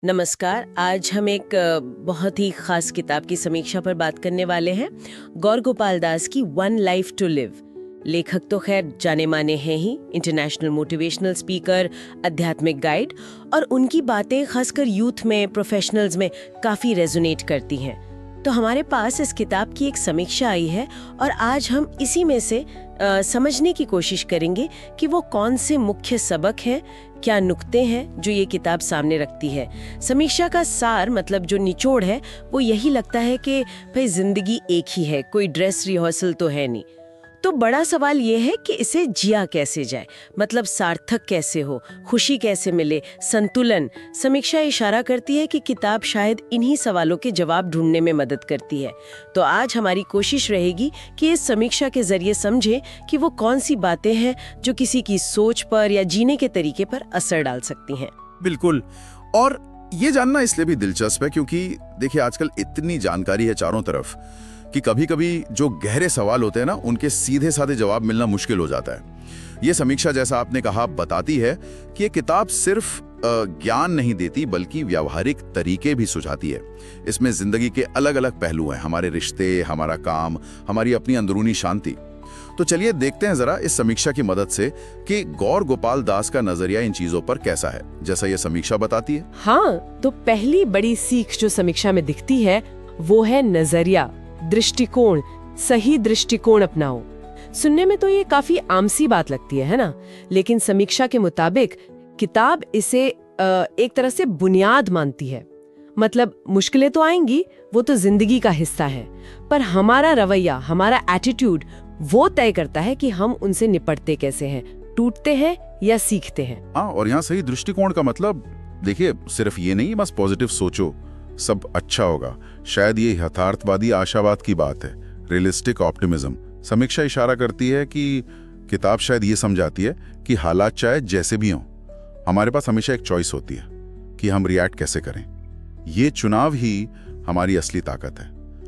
नमस्कार। आज हम एक बहुत ही खास किताब की समीक्षा पर बात करने वाले हैं। गौर गोपाल दास की वन लाइफ टू लिव। लेखक तो खैर जाने माने हैं ही, इंटरनेशनल मोटिवेशनल स्पीकर, आध्यात्मिक गाइड, और उनकी बातें खासकर यूथ में, प्रोफेशनल्स में काफ़ी रेजोनेट करती हैं। तो हमारे पास इस किताब की एक समीक्षा आई है और आज हम इसी में से समझने की कोशिश करेंगे कि वो कौन से मुख्य सबक हैं, क्या नुक्ते हैं जो ये किताब सामने रखती है। समीक्षा का सार, मतलब जो निचोड़ है, वो यही लगता है कि भाई जिंदगी एक ही है, कोई ड्रेस रिहर्सल तो है नहीं। तो बड़ा सवाल ये है कि इसे जिया कैसे जाए, मतलब सार्थक कैसे हो, खुशी कैसे मिले, संतुलन। समीक्षा इशारा करती है कि किताब शायद इन्हीं सवालों के जवाब ढूंढने में मदद करती है। तो आज हमारी कोशिश रहेगी कि इस समीक्षा के जरिए समझें कि वो कौन सी बातें हैं जो किसी की सोच पर या जीने के तरीके पर असर डाल सकती हैं। बिल्कुल। और ये जानना इसलिए भी दिलचस्प है क्योंकि देखिए आजकल इतनी जानकारी है चारों तरफ कि कभी-कभी जो गहरे सवाल होते हैं ना, उनके सीधे साधे जवाब मिलना मुश्किल हो जाता है। ये समीक्षा, जैसा आपने कहा, बताती है कि ये किताब सिर्फ ज्ञान नहीं देती बल्कि व्यावहारिक तरीके भी सुझाती है। इसमें जिंदगी के अलग अलग पहलू हैं, हमारे रिश्ते, हमारा काम, हमारी अपनी अंदरूनी शांति। तो चलिए देखते हैं जरा इस समीक्षा की मदद से कि गौर गोपाल दास का नजरिया इन चीजों पर कैसा है, जैसा ये समीक्षा बताती है। हाँ, तो पहली बड़ी सीख जो समीक्षा में दिखती है वो है नजरिया, दृष्टिकोण। सही दृष्टिकोण अपनाओ। सुनने में तो ये काफी आम सी बात लगती है ना? लेकिन समीक्षा के मुताबिक किताब इसे एक तरह से बुनियाद मानती है। मतलब मुश्किलें तो आएंगी, वो तो जिंदगी का हिस्सा है, पर हमारा रवैया, हमारा एटीट्यूड, वो तय करता है कि हम उनसे निपटते कैसे हैं, टूटते हैं या सीखते हैं। हाँ, और यहाँ सही दृष्टिकोण का मतलब देखिए सिर्फ ये नहीं बस पॉजिटिव सोचो सब अच्छा होगा। शायद ये यथार्थवादी आशावाद की बात है, रियलिस्टिक ऑप्टिमिज्म। समीक्षा इशारा करती है कि किताब शायद ये समझाती है कि हालात चाहे जैसे भी हों, हमारे पास हमेशा एक चॉइस होती है कि हम रिएक्ट कैसे करें। ये चुनाव ही हमारी असली ताकत है।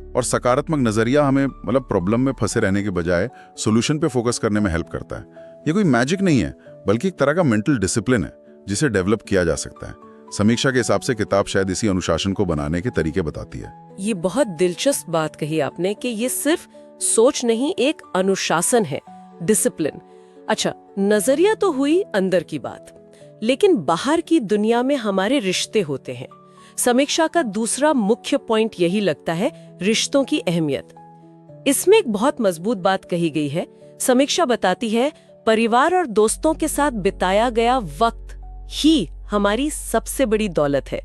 और सकारात्मक नजरिया हमें मतलब प्रॉब्लम में फंसे रहने के बजाय सोल्यूशन पे फोकस करने में हेल्प करता है। ये कोई मैजिक नहीं है बल्कि एक तरह का मेंटल डिसिप्लिन है जिसे डेवलप किया जा सकता है। समीक्षा के हिसाब से किताब शायद इसी अनुशासन को बनाने के तरीके बताती है। ये बहुत दिलचस्प बात कही आपने कि ये सिर्फ सोच नहीं, एक अनुशासन है, डिसिप्लिन। अच्छा, नजरिया तो हुई अंदर की बात, लेकिन बाहर की दुनिया में हमारे रिश्ते होते हैं। समीक्षा का दूसरा मुख्य पॉइंट यही लगता है, रिश्तों की अहमियत। इसमें एक बहुत मजबूत बात कही गई है। समीक्षा बताती है, परिवार और दोस्तों के साथ बिताया गया वक्त ही हमारी सबसे बड़ी दौलत है।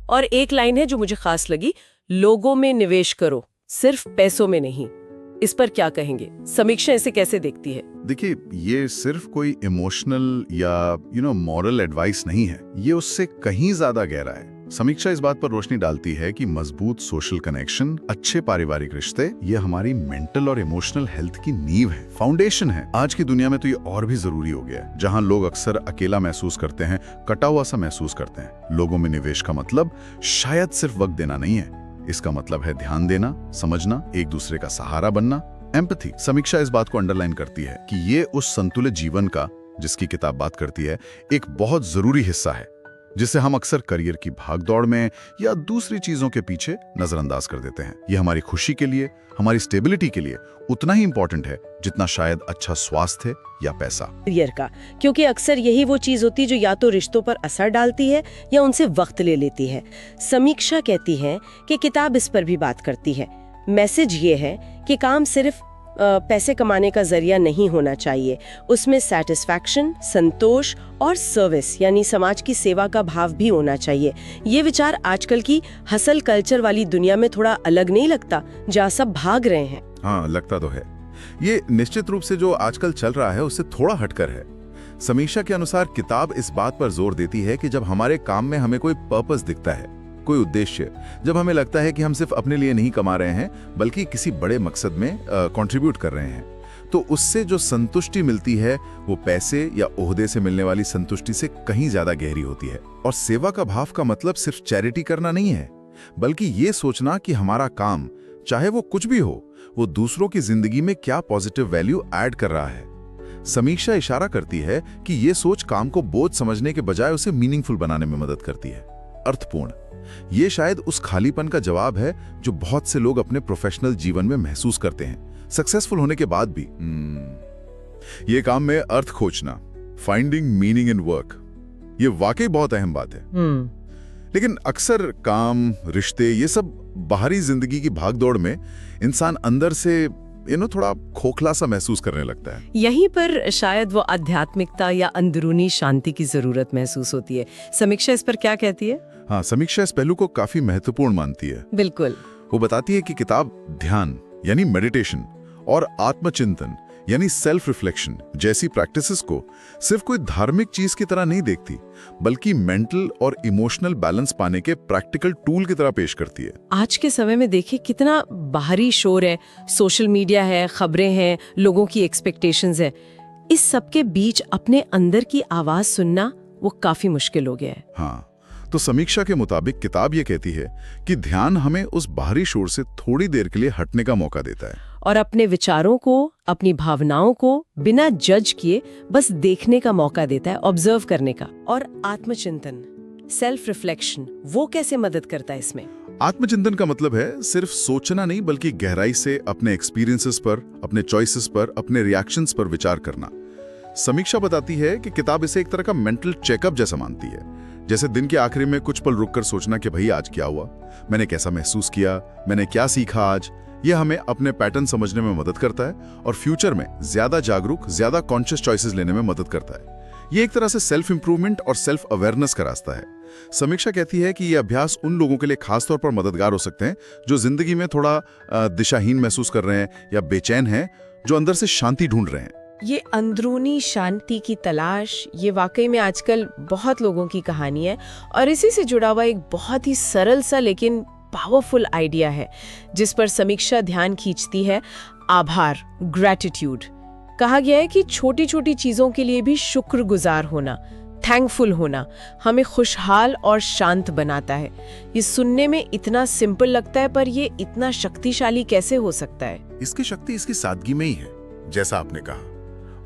और एक लाइन है जो मुझे खास लगी, लोगों में निवेश करो, सिर्फ पैसों में नहीं। इस पर क्या कहेंगे? समीक्षा इसे कैसे देखती है? देखिए, ये सिर्फ कोई इमोशनल या मॉरल एडवाइस नहीं है, ये उससे कहीं ज्यादा गहरा है। समीक्षा इस बात पर रोशनी डालती है कि मजबूत सोशल कनेक्शन, अच्छे पारिवारिक रिश्ते, ये हमारी मेंटल और इमोशनल हेल्थ की नींव है, फाउंडेशन है। आज की दुनिया में तो ये और भी जरूरी हो गया है, जहां लोग अक्सर अकेला महसूस करते हैं, कटा हुआ सा महसूस करते हैं। लोगों में निवेश का मतलब शायद सिर्फ वक्त देना नहीं है, इसका मतलब है ध्यान देना, समझना, एक दूसरे का सहारा बनना, एम्पैथी। समीक्षा इस बात को अंडरलाइन करती है कि ये उस संतुलित जीवन का, जिसकी किताब बात करती है, एक बहुत जरूरी हिस्सा है, जिसे हम अक्सर करियर की भागदौड़ में या दूसरी चीजों के पीछे नजरअंदाज कर देते हैं। ये हमारी खुशी के लिए, हमारी स्टेबिलिटी के लिए उतना ही इंपॉर्टेंट है जितना शायद अच्छा स्वास्थ्य या पैसा। करियर का, क्योंकि अक्सर यही वो चीज होती है जो या तो रिश्तों पर असर डालती है या उनसे वक्त ले लेती है। समीक्षा कहती है कि किताब इस पर भी बात करती है। मैसेज ये है कि काम सिर्फ पैसे कमाने का जरिया नहीं होना चाहिए, उसमें सैटिस्फैक्शन, संतोष और सर्विस यानी समाज की सेवा का भाव भी होना चाहिए। ये विचार आजकल की हसल कल्चर वाली दुनिया में थोड़ा अलग नहीं लगता, जहाँ सब भाग रहे हैं? हाँ, लगता तो है। ये निश्चित रूप से जो आजकल चल रहा है उससे थोड़ा हटकर है। समीक्षा के अनुसार किताब इस बात पर जोर देती है कि जब हमारे काम में हमें कोई पर्पस दिखता है, कोई उद्देश्य, जब हमें लगता है कि हम सिर्फ अपने लिए नहीं कमा रहे हैं बल्कि किसी बड़े मकसद में कंट्रीब्यूट कर रहे हैं, तो उससे जो संतुष्टि मिलती है वो पैसे या ओहदे से मिलने वाली संतुष्टि से कहीं ज्यादा गहरी होती है। और सेवा का भाव का मतलब सिर्फ चैरिटी करना नहीं है, बल्कि ये सोचना कि हमारा काम, चाहे वो कुछ भी हो, वो दूसरों की जिंदगी में क्या पॉजिटिव वैल्यू ऐड कर रहा है। समीक्षा इशारा करती है कि ये सोच काम को बोझ समझने के बजाय उसे मीनिंगफुल बनाने में मदद करती है। अर्थपूर्ण। ये शायद उस खालीपन का जवाब है जो बहुत से लोग अपने प्रोफेशनल जीवन में महसूस करते हैं, सक्सेसफुल होने के बाद भी। ये काम में अर्थ खोजना, फाइंडिंग मीनिंग इन वर्क, ये वाकई बहुत अहम बात है। लेकिन अक्सर काम, रिश्ते, ये सब बाहरी जिंदगी की भागदौड़ में इंसान अंदर से थोड़ा खोखला सा महसूस करने लगता है। यहीं पर शायद वो आध्यात्मिकता या अंदरूनी शांति की जरूरत महसूस होती है। समीक्षा इस पर क्या कहती है? हाँ, समीक्षा इस पहलू को काफी महत्वपूर्ण मानती है। बिल्कुल। वो बताती है कि किताब ध्यान यानी मेडिटेशन और आत्मचिंतन यानी सेल्फ रिफ्लेक्शन जैसी प्रैक्टिसेस को सिर्फ कोई धार्मिक चीज की तरह नहीं देखती, बल्कि मेंटल और इमोशनल बैलेंस पाने के प्रैक्टिकल टूल की तरह पेश करती है। आज के समय में देखिए कितना बाहरी शोर है, सोशल मीडिया है, खबरें हैं, लोगों की एक्सपेक्टेशंस है। इस सब के बीच अपने अंदर की आवाज सुनना वो काफी मुश्किल हो गया है। हाँ, तो समीक्षा के मुताबिक किताब ये कहती है कि ध्यान हमें उस बाहरी शोर से थोड़ी देर के लिए हटने का मौका देता है और अपने विचारों को, अपनी भावनाओं को बिना जज किए बस देखने का मौका देता है, ऑब्जर्व करने का। और आत्मचिंतन, सेल्फ रिफ्लेक्शन, वो कैसे मदद करता है इसमें? आत्मचिंतन का मतलब है सिर्फ सोचना नहीं, बल्कि गहराई से अपने एक्सपीरियंसेस पर, अपने चॉइसेस पर, अपने रिएक्शंस पर विचार करना। समीक्षा बताती है कि किताब इसे एक तरह का मेंटल चेकअप जैसा मानती है, जैसे दिन के आखिरी में कुछ पल रुककर सोचना कि भाई आज क्या हुआ, मैंने कैसा महसूस किया, मैंने क्या सीखा आज। यह हमें अपने पैटर्न समझने में मदद करता है और फ्यूचर में ज्यादा जागरूक, ज्यादा कॉन्शियस चॉइसेस लेने में मदद करता है। यह एक तरह से सेल्फ इंप्रूवमेंट और सेल्फ अवेयरनेस का रास्ता है। समीक्षा कहती है कि यह अभ्यास उन लोगों के लिए खासतौर पर मददगार हो सकते हैं जो जिंदगी में थोड़ा दिशाहीन महसूस कर रहे हैं या बेचैन हैं, जो अंदर से शांति ढूंढ रहे हैं। ये अंदरूनी शांति की तलाश, ये वाकई में आजकल बहुत लोगों की कहानी है और इसी से जुड़ा हुआ एक बहुत ही सरल सा लेकिन पावरफुल आइडिया है जिस पर समीक्षा ध्यान खींचती है। आभार, ग्रैटिट्यूड। कहा गया है कि छोटी छोटी चीजों के लिए भी शुक्रगुजार होना, थैंकफुल होना हमें खुशहाल और शांत बनाता है। ये सुनने में इतना सिंपल लगता है, पर ये इतना शक्तिशाली कैसे हो सकता है? इसकी शक्ति इसकी सादगी में ही है, जैसा आपने कहा,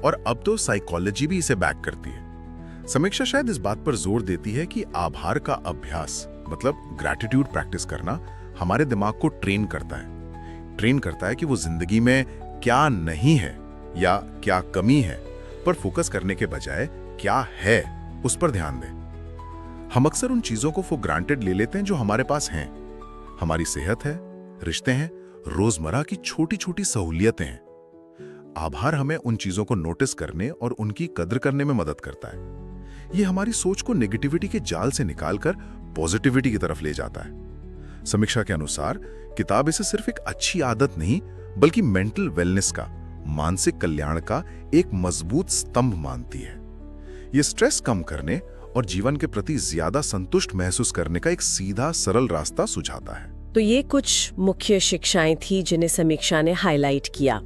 और अब तो साइकोलॉजी भी इसे बैक करती है। समीक्षा शायद इस बात पर जोर देती है कि आभार का अभ्यास, मतलब ग्रैटिट्यूड प्रैक्टिस करना, हमारे दिमाग को ट्रेन करता है कि वो जिंदगी में क्या नहीं है या क्या कमी है पर फोकस करने के बजाय क्या है उस पर ध्यान दें। हम अक्सर उन चीजों को फॉर ग्रांटेड ले लेते हैं जो हमारे पास हैं। हमारी सेहत है, रिश्ते हैं, रोजमर्रा की छोटी छोटी सहूलियतें हैं। आभार हमें उन चीजों को नोटिस करने और उनकी कद्र करने में मदद करता है। ये हमारी सोच को नेगेटिविटी के जाल से निकालकर पॉजिटिविटी की तरफ ले जाता है। समीक्षा के अनुसार किताब इसे सिर्फ एक अच्छी आदत नहीं, बल्कि मेंटल वेलनेस का, मानसिक कल्याण का एक मजबूत स्तंभ मानती है। ये स्ट्रेस कम करने और जीवन के प्रति ज्यादा संतुष्ट महसूस करने का एक सीधा सरल रास्ता सुझाता है। तो ये कुछ मुख्य शिक्षाएं थी जिन्हें समीक्षा ने हाईलाइट किया।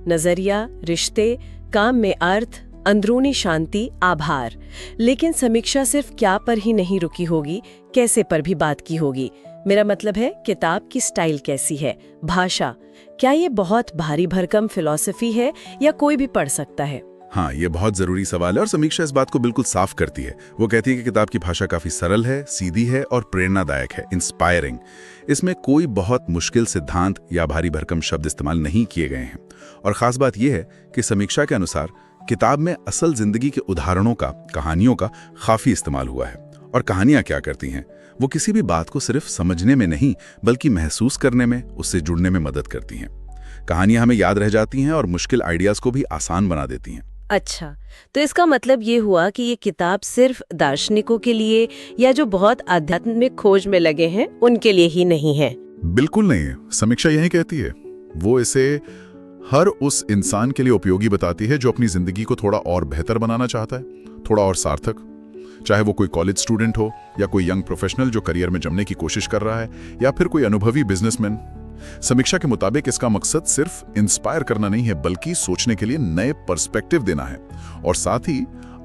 नजरिया, रिश्ते, काम में अर्थ, अंदरूनी शांति, आभार। लेकिन समीक्षा सिर्फ क्या पर ही नहीं रुकी होगी, कैसे पर भी बात की होगी। मेरा मतलब है किताब की स्टाइल कैसी है, भाषा, क्या ये बहुत भारी भरकम फिलॉसफी है या कोई भी पढ़ सकता है? हाँ, ये बहुत जरूरी सवाल है और समीक्षा इस बात को बिल्कुल साफ करती है। वो कहती है कि किताब की भाषा काफी सरल है, सीधी है और प्रेरणादायक है, इंस्पायरिंग। इसमें कोई बहुत मुश्किल सिद्धांत या भारी भरकम शब्द इस्तेमाल नहीं किए गए हैं। और खास बात यह है कि समीक्षा के अनुसार किताब में असल जिंदगी के उदाहरणों का, कहानियों का काफी इस्तेमाल हुआ है। और कहानियां क्या करती हैं? वो किसी भी बात को सिर्फ समझने में नहीं, बल्कि महसूस करने में, उससे जुड़ने में मदद करती हैं। कहानियां हमें याद रह जाती हैं और मुश्किल आइडियाज को भी आसान बना देती हैं। अच्छा, तो इसका मतलब ये हुआ कि ये किताब सिर्फ दार्शनिकों के लिए या जो बहुत आध्यात्मिक खोज में लगे हैं उनके लिए ही नहीं है? बिल्कुल नहीं है। समीक्षा यही कहती है। वो इसे हर उस इंसान के लिए उपयोगी बताती है जो अपनी जिंदगी को थोड़ा और बेहतर बनाना चाहता है, थोड़ा और सार्थक। चाहे वो कोई कॉलेज स्टूडेंट हो या कोई यंग प्रोफेशनल जो करियर में जमने की कोशिश कर रहा है, या फिर कोई अनुभवी बिजनेसमैन। समीक्षा के मुताबिक इसका मकसद सिर्फ इंस्पायर करना नहीं है, बल्कि सोचने के लिए नए पर्सपेक्टिव देना है और साथ ही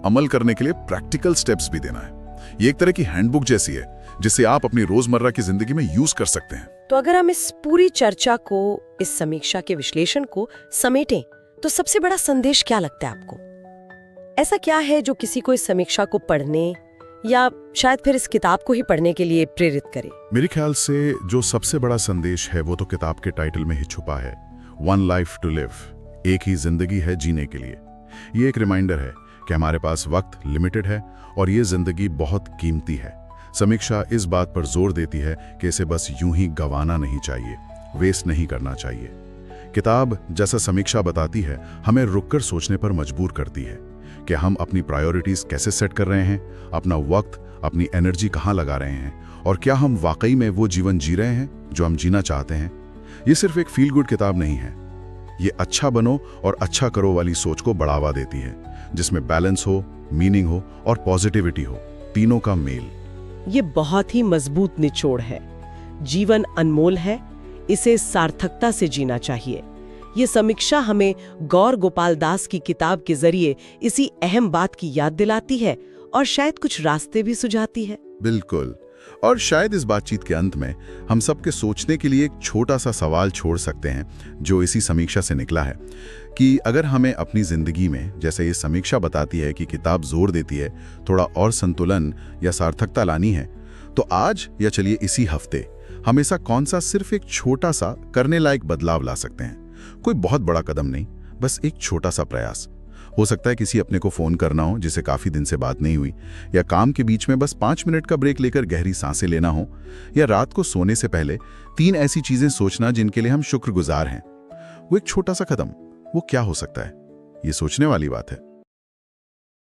अमल करने के लिए प्रैक्टिकल स्टेप्स भी देना है। ये एक तरह की हैंडबुक जैसी है जिसे आप अपनी रोजमर्रा की जिंदगी में यूज कर सकते हैं। तो अगर हम इस पूरी चर्चा को, इस समीक्षा के विश्लेषण को समेटें, तो सबसे बड़ा संदेश क्या लगता है आपको? ऐसा क्या है जो किसी को इस समीक्षा को पढ़ने या शायद फिर इस किताब को ही पढ़ने के लिए प्रेरित करे? मेरे ख्याल से जो सबसे बड़ा संदेश है वो तो किताब के टाइटल में ही छुपा है, वन लाइफ टू लिव, एक ही जिंदगी है जीने के लिए। ये एक रिमाइंडर है कि हमारे पास वक्त लिमिटेड है और ये जिंदगी बहुत कीमती है। समीक्षा इस बात पर जोर देती है कि इसे बस यूं ही गंवाना नहीं चाहिए, वेस्ट नहीं करना चाहिए। किताब, जैसा समीक्षा बताती है, हमें रुककर सोचने पर मजबूर करती है कि हम अपनी प्रायोरिटीज कैसे सेट कर रहे हैं, अपना वक्त, अपनी एनर्जी कहाँ लगा रहे हैं और क्या हम वाकई में वो जीवन जी रहे हैं जो हम जीना चाहते हैं। ये सिर्फ एक फील गुड किताब नहीं है, ये अच्छा बनो और अच्छा करो वाली सोच को बढ़ावा देती है, जिसमें बैलेंस हो, मीनिंग हो और पॉजिटिविटी हो, तीनों का मेल। ये बहुत ही मजबूत निचोड़ है। जीवन अनमोल है, इसे सार्थकता से जीना चाहिए। ये समीक्षा हमें गौर गोपाल दास की किताब के जरिए इसी अहम बात की याद दिलाती है और शायद कुछ रास्ते भी सुझाती है। बिल्कुल। और शायद इस बातचीत के अंत में हम सबके सोचने के लिए एक छोटा सा सवाल छोड़ सकते हैं, जो इसी समीक्षा से निकला है, कि अगर हमें अपनी जिंदगी में, जैसे ये समीक्षा बताती है कि किताब जोर देती है, थोड़ा और संतुलन या सार्थकता लानी है, तो आज या चलिए इसी हफ्ते हमेशा कौन सा सिर्फ एक छोटा सा करने लायक बदलाव ला सकते हैं। कोई बहुत बड़ा कदम नहीं, बस एक छोटा सा प्रयास। हो सकता है किसी अपने को फोन करना हो जिसे काफी दिन से बात नहीं हुई, या काम के बीच में बस 5 मिनट का ब्रेक लेकर गहरी सांसें लेना हो, या रात को सोने से पहले 3 ऐसी चीजें सोचना जिनके लिए हम शुक्रगुजार हैं। वो एक छोटा सा कदम, वो क्या हो सकता है? ये सोचने वाली बात है।